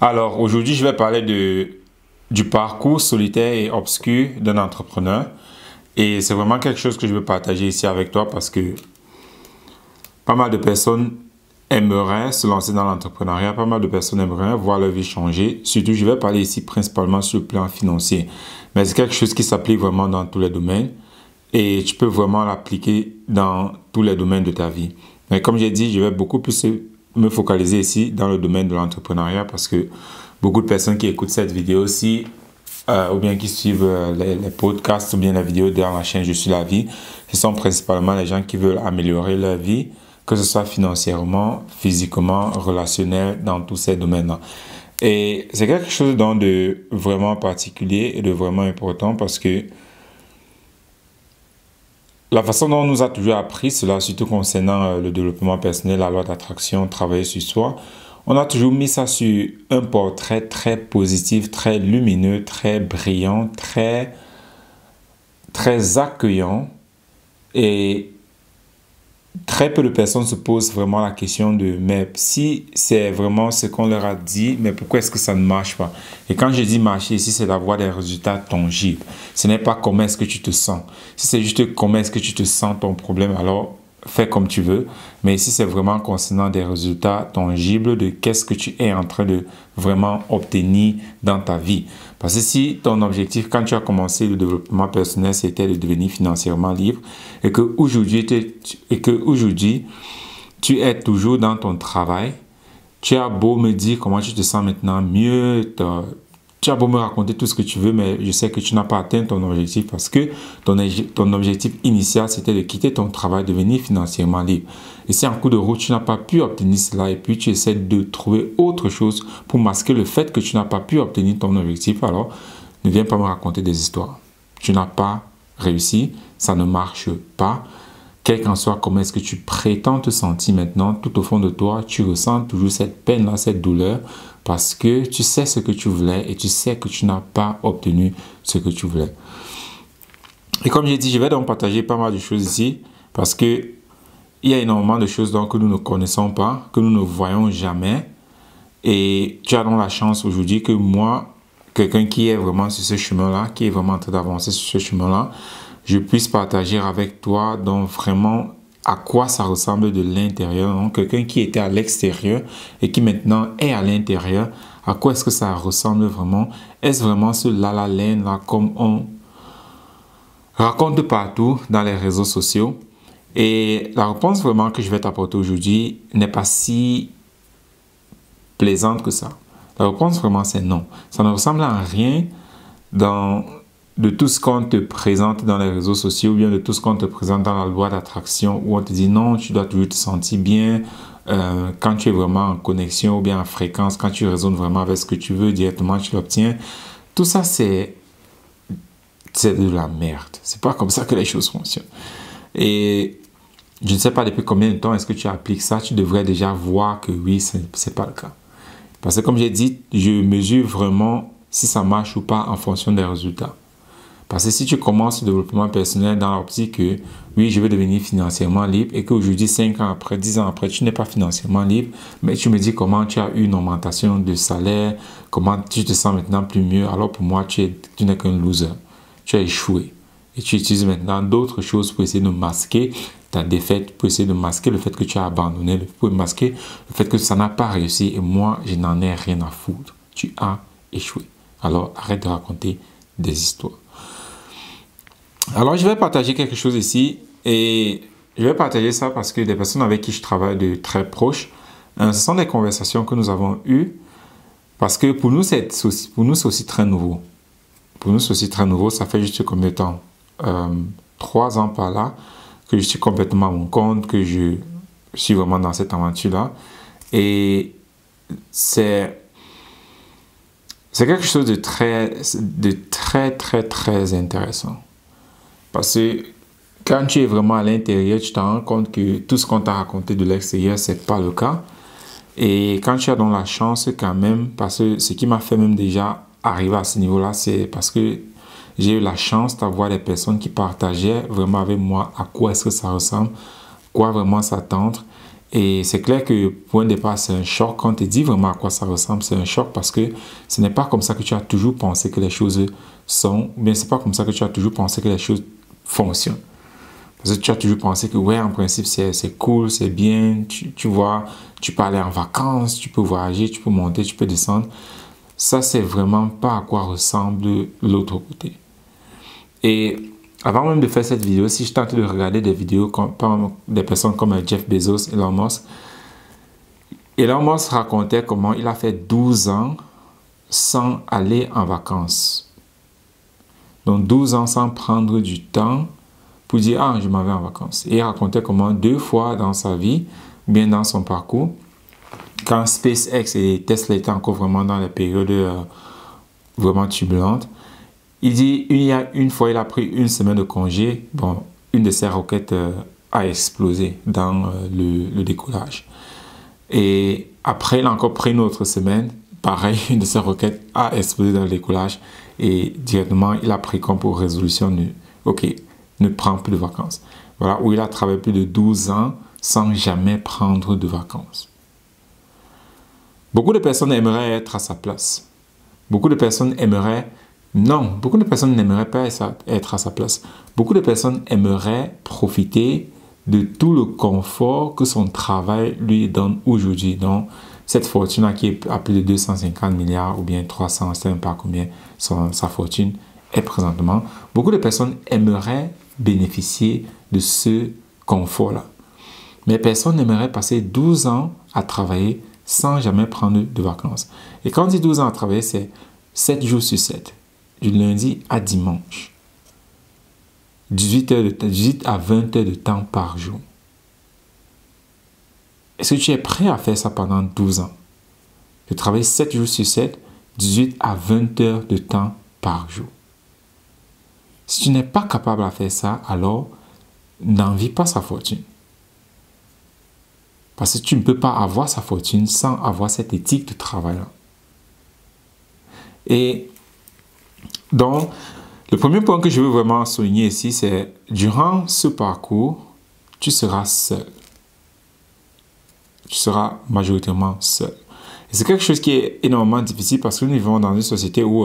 Alors, aujourd'hui, je vais parler du parcours solitaire et obscur d'un entrepreneur. Et c'est vraiment quelque chose que je veux partager ici avec toi parce que pas mal de personnes aimeraient se lancer dans l'entrepreneuriat, pas mal de personnes aimeraient voir leur vie changer. Surtout, je vais parler ici principalement sur le plan financier. Mais c'est quelque chose qui s'applique vraiment dans tous les domaines et tu peux vraiment l'appliquer dans tous les domaines de ta vie. Mais comme j'ai dit, je vais beaucoup plus me focaliser ici dans le domaine de l'entrepreneuriat parce que beaucoup de personnes qui écoutent cette vidéo-ci ou bien qui suivent les podcasts ou bien la vidéo dans la chaîne Je suis la vie, ce sont principalement les gens qui veulent améliorer leur vie, que ce soit financièrement, physiquement, relationnel, dans tous ces domaines-là. Et c'est quelque chose de vraiment particulier et de vraiment important parce que la façon dont on nous a toujours appris cela, surtout concernant le développement personnel, la loi d'attraction, travailler sur soi, on a toujours mis ça sur un portrait très positif, très lumineux, très brillant, très accueillant. Et très peu de personnes se posent vraiment la question de, mais si c'est vraiment ce qu'on leur a dit, mais pourquoi est-ce que ça ne marche pas? Et quand je dis marcher ici, c'est d'avoir des résultats tangibles. Ce n'est pas comment est-ce que tu te sens. Si c'est juste comment est-ce que tu te sens ton problème, alors fais comme tu veux. Mais ici, c'est vraiment concernant des résultats tangibles de qu'est-ce que tu es en train de vraiment obtenir dans ta vie. Parce que si ton objectif, quand tu as commencé le développement personnel, c'était de devenir financièrement libre et que aujourd'hui, tu es toujours dans ton travail, tu as beau me dire comment tu te sens maintenant mieux, tu as beau me raconter tout ce que tu veux, mais je sais que tu n'as pas atteint ton objectif parce que ton objectif initial, c'était de quitter ton travail, de devenir financièrement libre. Et si en cours de route, tu n'as pas pu obtenir cela et puis tu essaies de trouver autre chose pour masquer le fait que tu n'as pas pu obtenir ton objectif, alors ne viens pas me raconter des histoires. Tu n'as pas réussi, ça ne marche pas. Quel qu'en soit comment est-ce que tu prétends te sentir maintenant, tout au fond de toi, tu ressens toujours cette peine-là, cette douleur, parce que tu sais ce que tu voulais et tu sais que tu n'as pas obtenu ce que tu voulais. Et comme j'ai dit, je vais donc partager pas mal de choses ici, parce que il y a énormément de choses donc, que nous ne connaissons pas, que nous ne voyons jamais. Et tu as donc la chance aujourd'hui que moi, quelqu'un qui est vraiment sur ce chemin-là, qui est vraiment en train d'avancer sur ce chemin-là, je puisse partager avec toi donc vraiment à quoi ça ressemble de l'intérieur. Donc quelqu'un qui était à l'extérieur et qui maintenant est à l'intérieur, à quoi est-ce que ça ressemble vraiment? Est-ce vraiment ce la laine là comme on raconte partout dans les réseaux sociaux? Et la réponse vraiment que je vais t'apporter aujourd'hui n'est pas si plaisante que ça. La réponse vraiment c'est non. Ça ne ressemble à rien de tout ce qu'on te présente dans les réseaux sociaux ou bien de tout ce qu'on te présente dans la loi d'attraction où on te dit non, tu dois toujours te sentir bien quand tu es vraiment en connexion ou bien en fréquence, quand tu résonnes vraiment avec ce que tu veux, directement tu l'obtiens. Tout ça c'est de la merde. C'est pas comme ça que les choses fonctionnent. Et je ne sais pas depuis combien de temps est-ce que tu appliques ça, tu devrais déjà voir que oui, c'est pas le cas. Parce que comme j'ai dit, je mesure vraiment si ça marche ou pas en fonction des résultats. Parce que si tu commences le développement personnel dans l'optique que oui, je vais devenir financièrement libre et qu'aujourd'hui, 5 ans après, 10 ans après, tu n'es pas financièrement libre, mais tu me dis comment tu as eu une augmentation de salaire, comment tu te sens maintenant plus mieux, alors pour moi, tu n'es qu'un loser. Tu as échoué. Et tu utilises maintenant d'autres choses pour essayer de masquer ta défaite, pour essayer de masquer le fait que tu as abandonné, pour masquer le fait que ça n'a pas réussi et moi, je n'en ai rien à foutre. Tu as échoué. Alors, arrête de raconter des histoires. Alors, je vais partager quelque chose ici et je vais partager ça parce que des personnes avec qui je travaille de très proches, ce sont des conversations que nous avons eues parce que pour nous, c'est aussi très nouveau. Pour nous, c'est aussi très nouveau. Ça fait juste combien de temps? 3 ans par là que je suis complètement à mon compte, que je suis vraiment dans cette aventure-là. Et c'est quelque chose de très intéressant. Parce que quand tu es vraiment à l'intérieur, tu te rends compte que tout ce qu'on t'a raconté de l'extérieur, c'est pas le cas. Et quand tu as donc la chance quand même, parce que ce qui m'a fait même déjà arriver à ce niveau-là, c'est parce que j'ai eu la chance d'avoir des personnes qui partageaient vraiment avec moi à quoi est-ce que ça ressemble, quoi vraiment s'attendre. Et c'est clair que pour un départ, c'est un choc. Quand on te dit vraiment à quoi ça ressemble, c'est un choc parce que ce n'est pas comme ça que tu as toujours pensé que les choses sont, ou bien c'est pas comme ça que tu as toujours pensé que les choses fonctionnent. Parce que tu as toujours pensé que, ouais, en principe, c'est cool, c'est bien, tu vois, tu peux aller en vacances, tu peux voyager, tu peux monter, tu peux descendre. Ça, c'est vraiment pas à quoi ressemble l'autre côté. Et avant même de faire cette vidéo, si je tentais de regarder des vidéos par des personnes comme Jeff Bezos, Elon Musk racontait comment il a fait 12 ans sans aller en vacances. Donc 12 ans sans prendre du temps pour dire « Ah, je m'en vais en vacances ». Et il racontait comment 2 fois dans sa vie, ou bien dans son parcours, quand SpaceX et Tesla étaient encore vraiment dans les périodes vraiment turbulentes, il dit il y a une fois, il a pris 1 semaine de congé. Bon, une de ses roquettes a explosé dans le décollage. Et après, il a encore pris une autre semaine. Pareil, une de ses roquettes a explosé dans le décollage. Et directement, il a pris comme pour résolution de OK, ne prends plus de vacances. Voilà, où il a travaillé plus de 12 ans sans jamais prendre de vacances. Beaucoup de personnes aimeraient être à sa place. Beaucoup de personnes aimeraient... Non, beaucoup de personnes n'aimeraient pas être à sa place. Beaucoup de personnes aimeraient profiter de tout le confort que son travail lui donne aujourd'hui. Donc, cette fortune-là qui est à plus de 250 milliards ou bien 300, je ne sais même pas combien sa fortune est présentement. Beaucoup de personnes aimeraient bénéficier de ce confort-là. Mais personne n'aimerait passer 12 ans à travailler sans jamais prendre de vacances. Et quand on dit 12 ans à travailler, c'est 7 jours sur 7. Du lundi à dimanche. 18 à 20 heures de temps par jour. Est-ce que tu es prêt à faire ça pendant 12 ans? De travailler 7 jours sur 7, 18 à 20 heures de temps par jour. Si tu n'es pas capable de faire ça, alors n'envie pas sa fortune. Parce que tu ne peux pas avoir sa fortune sans avoir cette éthique de travail-là. Et donc, le premier point que je veux vraiment souligner ici, c'est durant ce parcours, tu seras seul. Tu seras majoritairement seul. Et c'est quelque chose qui est énormément difficile parce que nous vivons dans une société où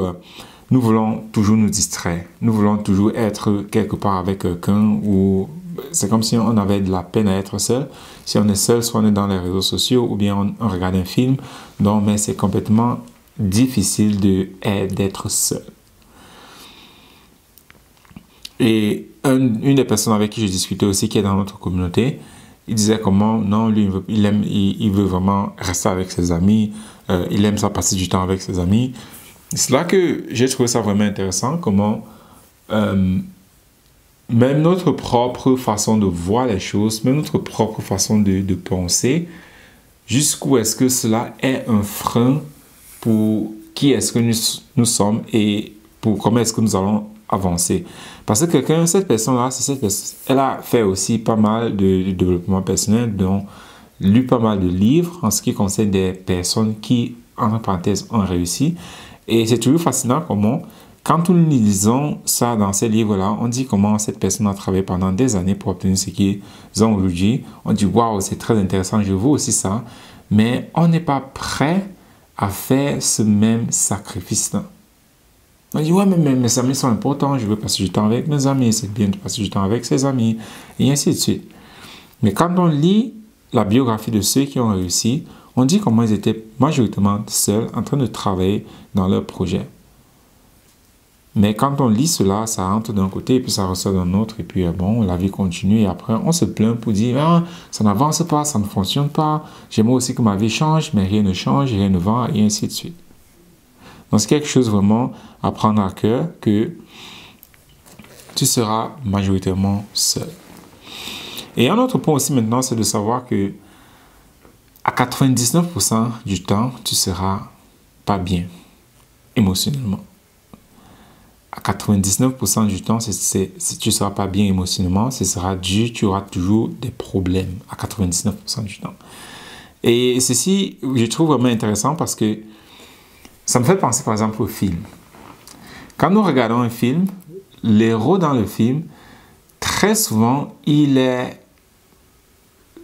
nous voulons toujours nous distraire. Nous voulons toujours être quelque part avec quelqu'un ou c'est comme si on avait de la peine à être seul. Si on est seul, soit on est dans les réseaux sociaux ou bien on regarde un film. Donc, mais c'est complètement difficile d'être seul. Et une des personnes avec qui je discutais aussi, qui est dans notre communauté, il disait comment, non, lui, il veut vraiment rester avec ses amis, il aime ça passer du temps avec ses amis. C'est là que j'ai trouvé ça vraiment intéressant, comment même notre propre façon de voir les choses, même notre propre façon de penser, jusqu'où est-ce que cela est un frein pour qui est-ce que nous sommes et pour comment est-ce que nous allons avancer. Parce que cette personne-là, elle a fait aussi pas mal de développement personnel, donc lu pas mal de livres en ce qui concerne des personnes qui, entre parenthèses, ont réussi. Et c'est toujours fascinant comment, quand nous lisons ça dans ces livres-là, on dit comment cette personne a travaillé pendant des années pour obtenir ce qu'ils ont aujourd'hui. On dit, waouh, c'est très intéressant, je veux aussi ça. Mais on n'est pas prêt à faire ce même sacrifice-là. On dit, ouais, mais mes amis sont importants, je veux passer du temps avec mes amis, c'est bien de passer du temps avec ses amis, et ainsi de suite. Mais quand on lit la biographie de ceux qui ont réussi, on dit comment ils étaient majoritairement seuls en train de travailler dans leur projet. Mais quand on lit cela, ça entre d'un côté et puis ça ressort d'un autre, et puis bon, la vie continue, et après on se plaint pour dire, ah, ça n'avance pas, ça ne fonctionne pas, j'aimerais aussi que ma vie change, mais rien ne change, rien ne va, et ainsi de suite. Donc, c'est quelque chose vraiment à prendre à cœur que tu seras majoritairement seul. Et un autre point aussi maintenant, c'est de savoir que à 99% du temps, tu ne seras pas bien émotionnellement. À 99% du temps, si tu ne seras pas bien émotionnellement, ce sera dû, tu auras toujours des problèmes à 99% du temps. Et ceci, je trouve vraiment intéressant parce que ça me fait penser par exemple au film. Quand nous regardons un film, l'héros dans le film, très souvent, il est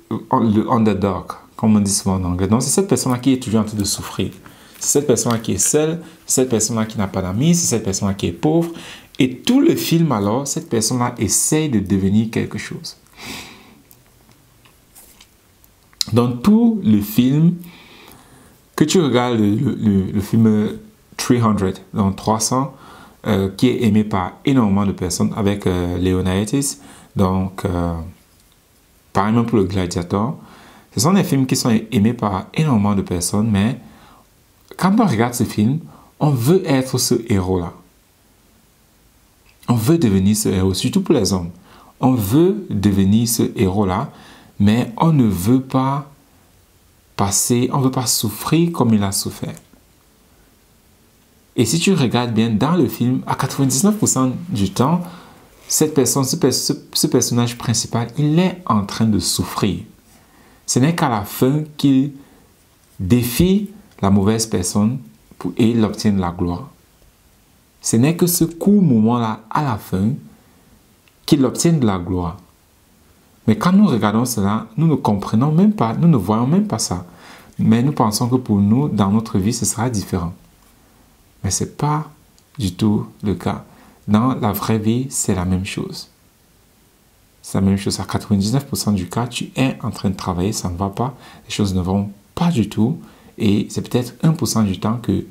le underdog, comme on dit souvent en anglais. Donc, c'est cette personne-là qui est toujours en train de souffrir. C'est cette personne-là qui est seule, c'est cette personne-là qui n'a pas d'amis, c'est cette personne-là qui est pauvre. Et tout le film, alors, cette personne-là essaye de devenir quelque chose. Dans tout le film, que tu regardes le film 300, donc 300, qui est aimé par énormément de personnes, avec Leonidas, donc par exemple pour le Gladiator, ce sont des films qui sont aimés par énormément de personnes, mais quand on regarde ce film, on veut être ce héros-là. On veut devenir ce héros, surtout pour les hommes. On veut devenir ce héros-là, mais on ne veut pas passer, on ne veut pas souffrir comme il a souffert. Et si tu regardes bien dans le film, à 99% du temps, cette personne, ce personnage principal, il est en train de souffrir. Ce n'est qu'à la fin qu'il défie la mauvaise personne et il obtient de la gloire. Ce n'est que ce court moment-là, à la fin, qu'il obtient de la gloire. Mais quand nous regardons cela, nous ne comprenons même pas, nous ne voyons même pas ça. Mais nous pensons que pour nous, dans notre vie, ce sera différent. Mais ce n'est pas du tout le cas. Dans la vraie vie, c'est la même chose. C'est la même chose. À 99% du cas, tu es en train de travailler, ça ne va pas, les choses ne vont pas du tout. Et c'est peut-être 1% du temps que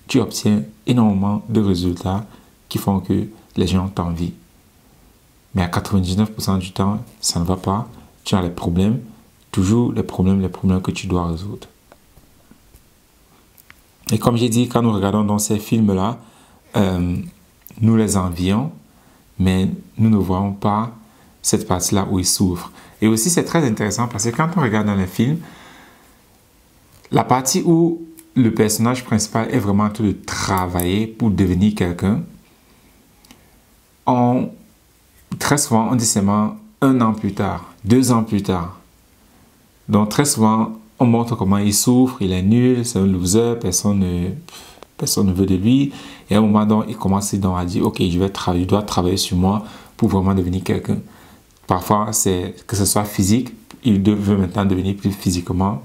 tu obtiens énormément de résultats qui font que les gens t'envient. Mais à 99% du temps, ça ne va pas. Tu as les problèmes, toujours les problèmes que tu dois résoudre. Et comme j'ai dit, quand nous regardons dans ces films-là, nous les envions, mais nous ne voyons pas cette partie-là où ils souffrent. Et aussi, c'est très intéressant parce que quand on regarde dans les films, la partie où le personnage principal est vraiment en train de travailler pour devenir quelqu'un, très souvent, on dit seulement 1 an plus tard, 2 ans plus tard. Donc, très souvent, on montre comment il souffre, il est nul, c'est un loser, personne ne veut de lui. Et à un moment donné, il commence à dire, ok, je dois travailler sur moi pour vraiment devenir quelqu'un. Parfois, c'est que ce soit physique, il veut maintenant devenir plus physiquement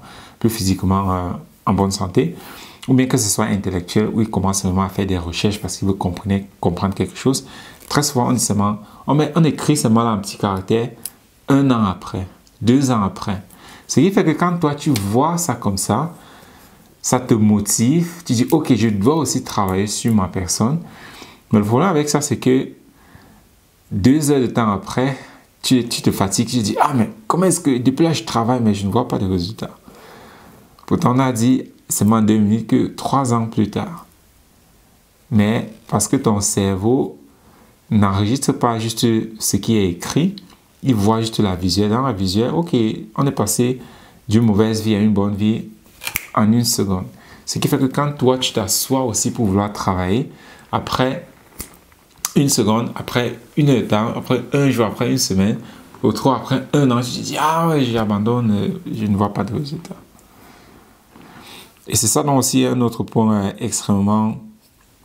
en bonne santé. Ou bien que ce soit intellectuel, où il commence vraiment à faire des recherches parce qu'il veut comprendre quelque chose. Très souvent, on écrit seulement un petit caractère 1 an après, 2 ans après. Ce qui fait que quand toi, tu vois ça comme ça te motive. Tu dis, ok, je dois aussi travailler sur ma personne. Mais le problème avec ça, c'est que 2 heures de temps après, tu te fatigues. Tu te dis, ah, mais comment est-ce que depuis là, je travaille, mais je ne vois pas de résultats. Pourtant, on a dit seulement 2 minutes que 3 ans plus tard. Mais parce que ton cerveau n'enregistre pas juste ce qui est écrit, il voit juste la visuelle. Dans la visuelle, ok, on est passé d'une mauvaise vie à une bonne vie en 1 seconde. Ce qui fait que quand toi, tu t'assois aussi pour vouloir travailler, après 1 seconde, après 1 heure de temps, après 1 jour, après 1 semaine, ou 3 après 1 an, tu te dis, ah ouais, j'abandonne, je ne vois pas de résultat. Et c'est ça donc aussi un autre point extrêmement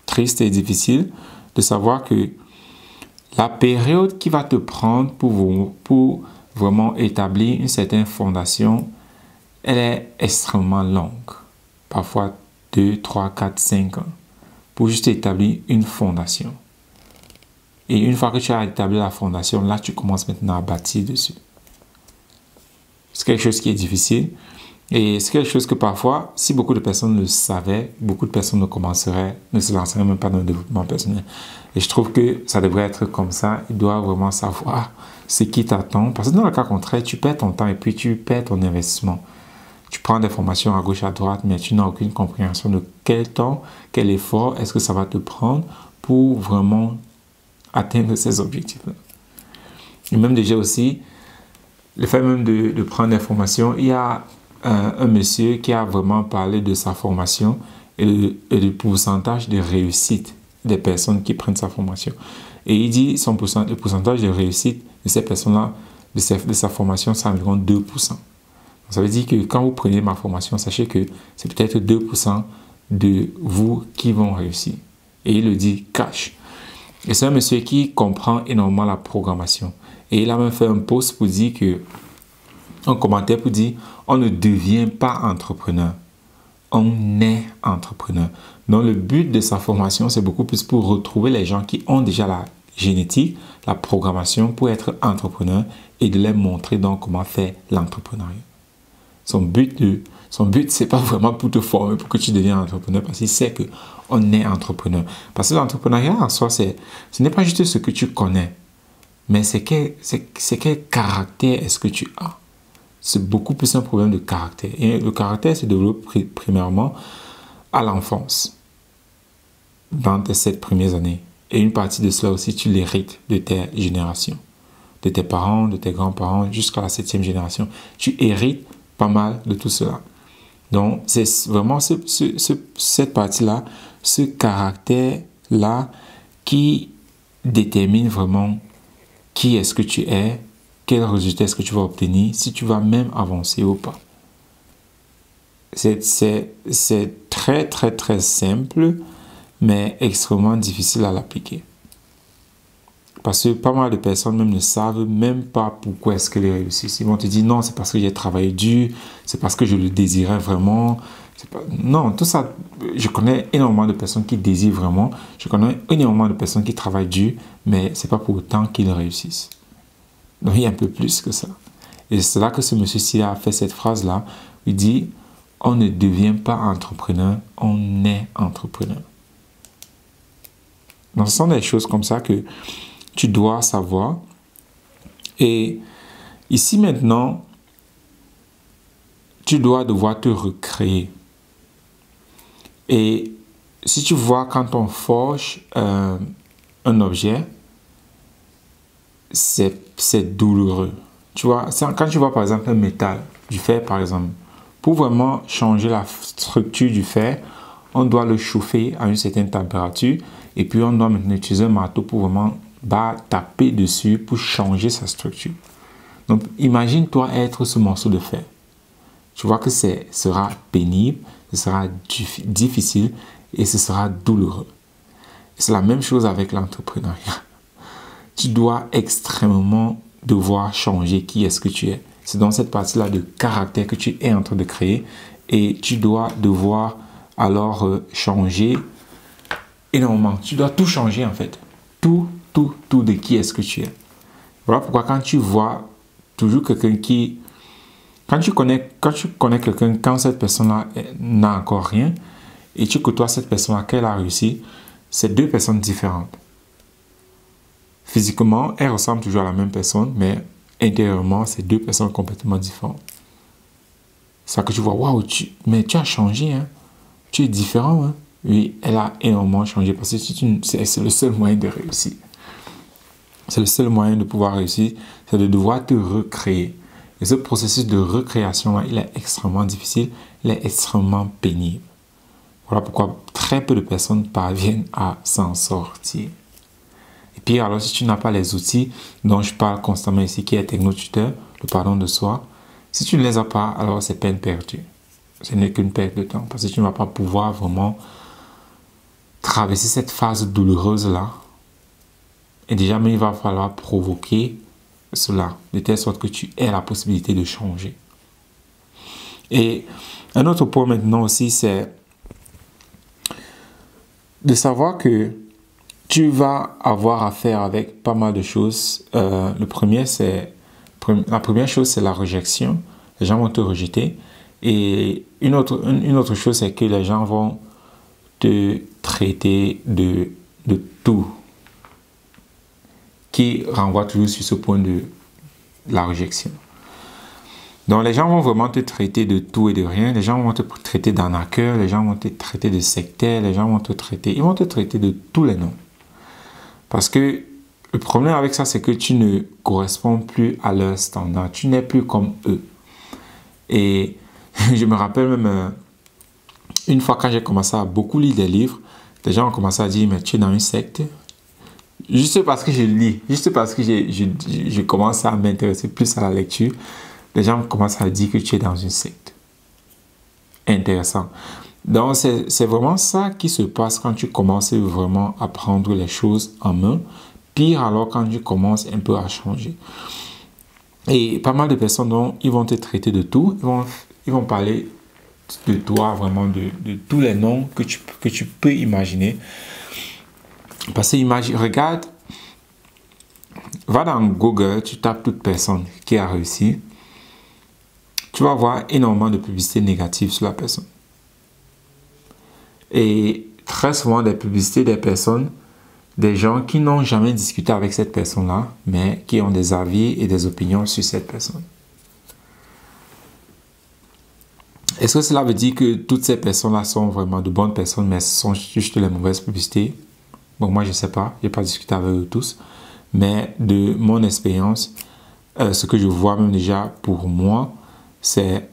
triste et difficile, de savoir que la période qui va te prendre pour vraiment établir une certaine fondation, elle est extrêmement longue. Parfois 2, 3, 4, 5 ans. Pour juste établir une fondation. Et une fois que tu as établi la fondation, là tu commences maintenant à bâtir dessus. C'est quelque chose qui est difficile. Et c'est quelque chose que parfois, si beaucoup de personnes le savaient, beaucoup de personnes ne se lanceraient même pas dans le développement personnel. Et je trouve que ça devrait être comme ça. Ils doivent vraiment savoir ce qui t'attend. Parce que dans le cas contraire, tu perds ton temps et puis tu perds ton investissement. Tu prends des formations à gauche, à droite, mais tu n'as aucune compréhension de quel temps, quel effort est-ce que ça va te prendre pour vraiment atteindre ces objectifs-là. Et même déjà aussi, le fait même de prendre des formations, il y a un monsieur qui a vraiment parlé de sa formation et du pourcentage de réussite des personnes qui prennent sa formation. Et il dit le pourcentage de réussite de ces personnes-là, de sa formation, c'est environ 2%. Ça veut dire que quand vous prenez ma formation, sachez que c'est peut-être 2% de vous qui vont réussir. Et il le dit cash. Et c'est un monsieur qui comprend énormément la programmation. Et il a même fait un post pour dire que un commentaire pour dire on ne devient pas entrepreneur, on est entrepreneur. Donc le but de sa formation, c'est beaucoup plus pour retrouver les gens qui ont déjà la génétique, la programmation pour être entrepreneur et de leur montrer donc comment faire l'entrepreneuriat. Son but, c'est pas vraiment pour te former pour que tu deviennes entrepreneur, parce qu'il sait qu'on est entrepreneur. Parce que l'entrepreneuriat en soi, ce n'est pas juste ce que tu connais, mais c'est quel caractère est-ce que tu as. C'est beaucoup plus un problème de caractère. Et le caractère se développe primairement à l'enfance, dans tes 7 premières années. Et une partie de cela aussi, tu l'hérites de tes générations, de tes parents, de tes grands-parents, jusqu'à la 7e génération. Tu hérites pas mal de tout cela. Donc, c'est vraiment cette partie-là, ce caractère-là qui détermine vraiment qui est-ce que tu es, quel résultat est-ce que tu vas obtenir, si tu vas même avancer ou pas. C'est très, très, très simple, mais extrêmement difficile à l'appliquer. Parce que pas mal de personnes même ne savent même pas pourquoi est-ce qu'elles réussissent. Ils vont te dire non, c'est parce que j'ai travaillé dur, c'est parce que je le désirais vraiment. Non, tout ça, je connais énormément de personnes qui désirent vraiment. Je connais énormément de personnes qui travaillent dur, mais c'est pas pour autant qu'ils réussissent. Donc il y a un peu plus que ça. Et c'est là que ce monsieur-ci a fait cette phrase-là. Il dit, on ne devient pas entrepreneur, on est entrepreneur. Donc ce sont des choses comme ça que tu dois savoir. Et ici maintenant, tu dois devoir te recréer. Et si tu vois quand on forge un objet, c'est douloureux. Tu vois, quand tu vois par exemple un métal, du fer par exemple, pour vraiment changer la structure du fer, on doit le chauffer à une certaine température et puis on doit maintenant utiliser un marteau pour vraiment taper dessus pour changer sa structure. Donc imagine-toi être ce morceau de fer. Tu vois que ce sera pénible, ce sera difficile et ce sera douloureux. C'est la même chose avec l'entrepreneuriat. Tu dois extrêmement devoir changer qui est-ce que tu es. C'est dans cette partie-là de caractère que tu es en train de créer et tu dois devoir alors changer énormément. Tu dois tout changer en fait. Tout de qui est-ce que tu es. Voilà pourquoi quand tu vois toujours quelqu'un qui... Quand tu connais quelqu'un, quand cette personne-là n'a encore rien et tu côtoies cette personne-là qu'elle a réussi, c'est deux personnes différentes. Physiquement, elles ressemblent toujours à la même personne, mais intérieurement, c'est deux personnes complètement différentes. C'est ça que tu vois, waouh, mais tu as changé, hein? Tu es différent. Hein? Oui, elle a énormément changé parce que c'est le seul moyen de réussir. C'est le seul moyen de pouvoir réussir, c'est de devoir te recréer. Et ce processus de recréation-là, il est extrêmement difficile, il est extrêmement pénible. Voilà pourquoi très peu de personnes parviennent à s'en sortir. Et puis alors, si tu n'as pas les outils dont je parle constamment ici, qui est Technotuteur, le pardon de soi, si tu ne les as pas, alors c'est peine perdue. Ce n'est qu'une perte de temps parce que tu ne vas pas pouvoir vraiment traverser cette phase douloureuse-là. Et déjà, mais il va falloir provoquer cela, de telle sorte que tu aies la possibilité de changer. Et un autre point maintenant aussi, c'est de savoir que tu vas avoir affaire avec pas mal de choses. La première chose, c'est la réjection. Les gens vont te rejeter. Et une autre chose, c'est que les gens vont te traiter de tout, qui renvoie toujours sur ce point de la réjection. Donc les gens vont vraiment te traiter de tout et de rien. Les gens vont te traiter d'arnaqueur, les gens vont te traiter de sectaire, ils vont te traiter de tous les noms. Parce que le problème avec ça, c'est que tu ne corresponds plus à leurs standards. Tu n'es plus comme eux. Et je me rappelle même une fois quand j'ai commencé à beaucoup lire des livres, les gens ont commencé à dire, mais tu es dans une secte. Juste parce que je lis, juste parce que je commence à m'intéresser plus à la lecture, les gens commencent à dire que tu es dans une secte. Intéressant. Donc, c'est vraiment ça qui se passe quand tu commences vraiment à prendre les choses en main. Pire alors quand tu commences un peu à changer. Et pas mal de personnes, donc, ils vont te traiter de tout. Ils vont parler de toi, vraiment, de tous les noms que tu peux imaginer. Parce que imagine, regarde, va dans Google, tu tapes toute personne qui a réussi. Tu vas voir énormément de publicités négatives sur la personne. Et très souvent, des publicités des personnes, des gens qui n'ont jamais discuté avec cette personne-là, mais qui ont des avis et des opinions sur cette personne. Est-ce que cela veut dire que toutes ces personnes-là sont vraiment de bonnes personnes, mais ce sont juste les mauvaises publicités? Bon, moi, je ne sais pas. Je n'ai pas discuté avec eux tous. Mais de mon expérience, ce que je vois même déjà pour moi, c'est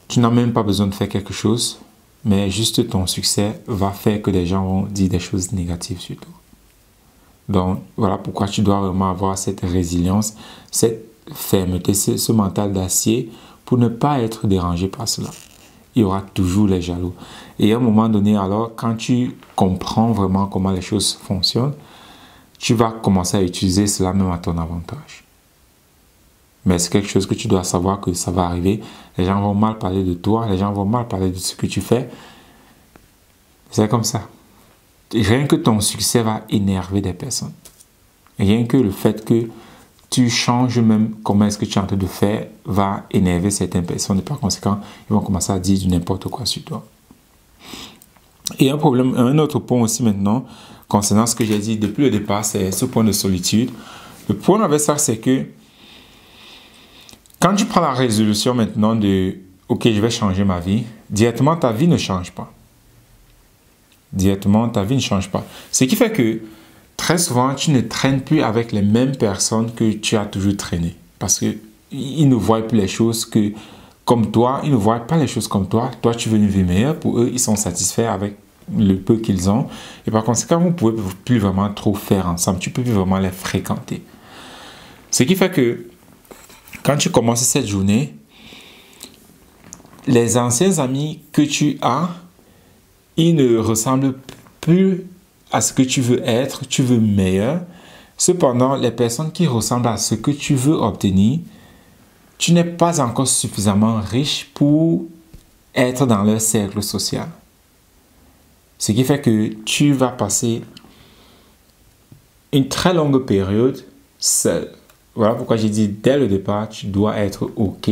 tu n'as même pas besoin de faire quelque chose, mais juste ton succès va faire que des gens vont dire des choses négatives sur toi. Donc, voilà pourquoi tu dois vraiment avoir cette résilience, cette fermeté, ce mental d'acier pour ne pas être dérangé par cela. Il y aura toujours les jaloux. Et à un moment donné, alors, quand tu comprends vraiment comment les choses fonctionnent, tu vas commencer à utiliser cela même à ton avantage. Mais c'est quelque chose que tu dois savoir que ça va arriver. Les gens vont mal parler de toi, les gens vont mal parler de ce que tu fais. C'est comme ça. Rien que ton succès va énerver des personnes. Rien que le fait que tu changes même comment est-ce que tu es en train de faire va énerver certaines personnes. Et par conséquent, ils vont commencer à dire du n'importe quoi sur toi. Et un autre point aussi maintenant, concernant ce que j'ai dit depuis le départ, c'est ce point de solitude. Le problème avec ça, c'est que quand tu prends la résolution maintenant de « Ok, je vais changer ma vie », directement, ta vie ne change pas. Directement, ta vie ne change pas. Ce qui fait que très souvent, tu ne traînes plus avec les mêmes personnes que tu as toujours traîné. Parce qu'ils ne voient plus les choses comme toi. Ils ne voient pas les choses comme toi. Toi, tu veux une vie meilleure. Pour eux, ils sont satisfaits avec le peu qu'ils ont. Et par conséquent, vous ne pouvez plus vraiment trop faire ensemble. Tu ne peux plus vraiment les fréquenter. Ce qui fait que quand tu commences cette journée, les anciens amis que tu as, ils ne ressemblent plus à ce que tu veux être, tu veux meilleur. Cependant, les personnes qui ressemblent à ce que tu veux obtenir, tu n'es pas encore suffisamment riche pour être dans leur cercle social. Ce qui fait que tu vas passer une très longue période seul. Voilà pourquoi j'ai dit dès le départ, tu dois être OK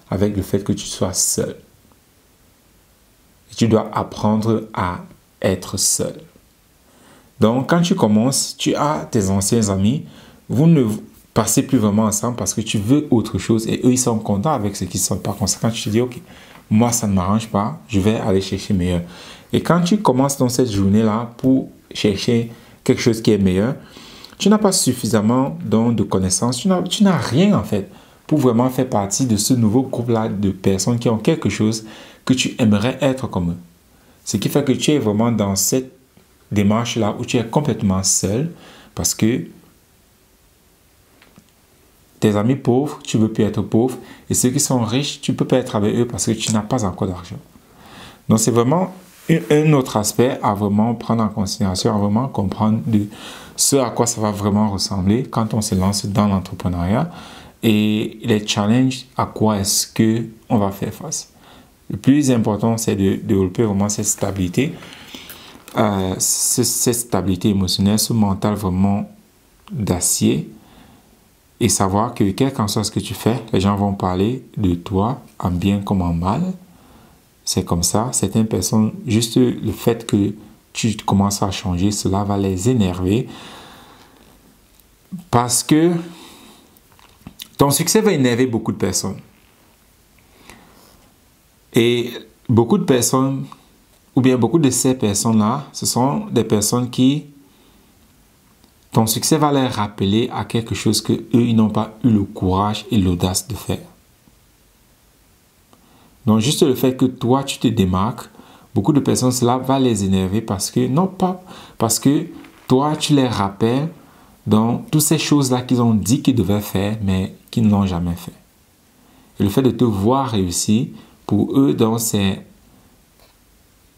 avec le fait que tu sois seul. Et tu dois apprendre à être seul. Donc, quand tu commences, tu as tes anciens amis, vous ne passez plus vraiment ensemble parce que tu veux autre chose et eux, ils sont contents avec ce qu'ils sont. Par conséquent, tu te dis, OK, moi, ça ne m'arrange pas, je vais aller chercher meilleur. Et quand tu commences dans cette journée-là pour chercher quelque chose qui est meilleur, tu n'as pas suffisamment de connaissances, tu n'as rien en fait pour vraiment faire partie de ce nouveau groupe-là de personnes qui ont quelque chose que tu aimerais être comme eux. Ce qui fait que tu es vraiment dans cette démarche-là où tu es complètement seul parce que tes amis pauvres, tu ne veux plus être pauvre et ceux qui sont riches, tu ne peux pas être avec eux parce que tu n'as pas encore d'argent. Donc c'est vraiment un autre aspect à vraiment prendre en considération, à vraiment comprendre de ce à quoi ça va vraiment ressembler quand on se lance dans l'entrepreneuriat et les challenges à quoi est-ce qu'on va faire face. Le plus important, c'est de développer vraiment cette stabilité, cette stabilité émotionnelle, ce mental vraiment d'acier et savoir que quel qu'en soit ce que tu fais, les gens vont parler de toi en bien comme en mal. C'est comme ça. Certaines personnes, juste le fait que tu commences à changer, cela va les énerver parce que ton succès va énerver beaucoup de personnes. Et beaucoup de personnes, ou bien beaucoup de ces personnes-là, ce sont des personnes qui, ton succès va les rappeler à quelque chose que eux, ils n'ont pas eu le courage et l'audace de faire. Donc, juste le fait que toi, tu te démarques, beaucoup de personnes, cela va les énerver parce que, non pas, parce que toi, tu les rappelles dans toutes ces choses-là qu'ils ont dit qu'ils devaient faire, mais qu'ils n'ont jamais fait. Et le fait de te voir réussir, pour eux, donc, c'est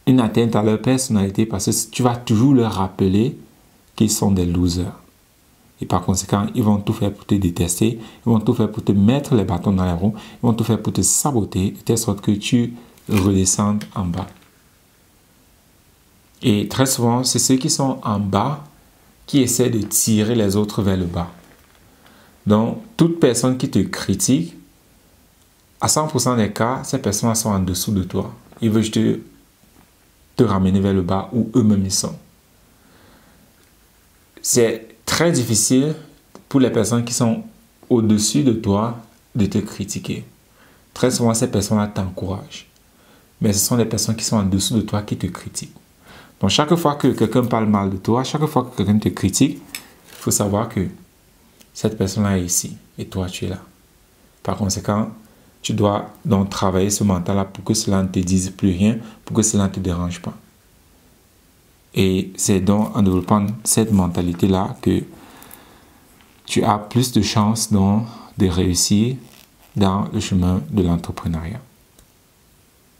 une atteinte à leur personnalité parce que tu vas toujours leur rappeler qu'ils sont des losers. Et par conséquent, ils vont tout faire pour te détester, ils vont tout faire pour te mettre les bâtons dans les roues, ils vont tout faire pour te saboter, de telle sorte que tu redescendes en bas. Et très souvent, c'est ceux qui sont en bas qui essaient de tirer les autres vers le bas. Donc, toute personne qui te critique, à 100% des cas, ces personnes sont en dessous de toi. Ils veulent juste te ramener vers le bas où eux-mêmes ils sont. C'est très difficile pour les personnes qui sont au-dessus de toi de te critiquer. Très souvent, ces personnes-là t'encouragent. Mais ce sont les personnes qui sont en dessous de toi qui te critiquent. Donc, chaque fois que quelqu'un parle mal de toi, chaque fois que quelqu'un te critique, il faut savoir que cette personne-là est ici et toi, tu es là. Par conséquent, tu dois donc travailler ce mental-là pour que cela ne te dise plus rien, pour que cela ne te dérange pas. Et c'est donc en développant cette mentalité-là que tu as plus de chances donc de réussir dans le chemin de l'entrepreneuriat.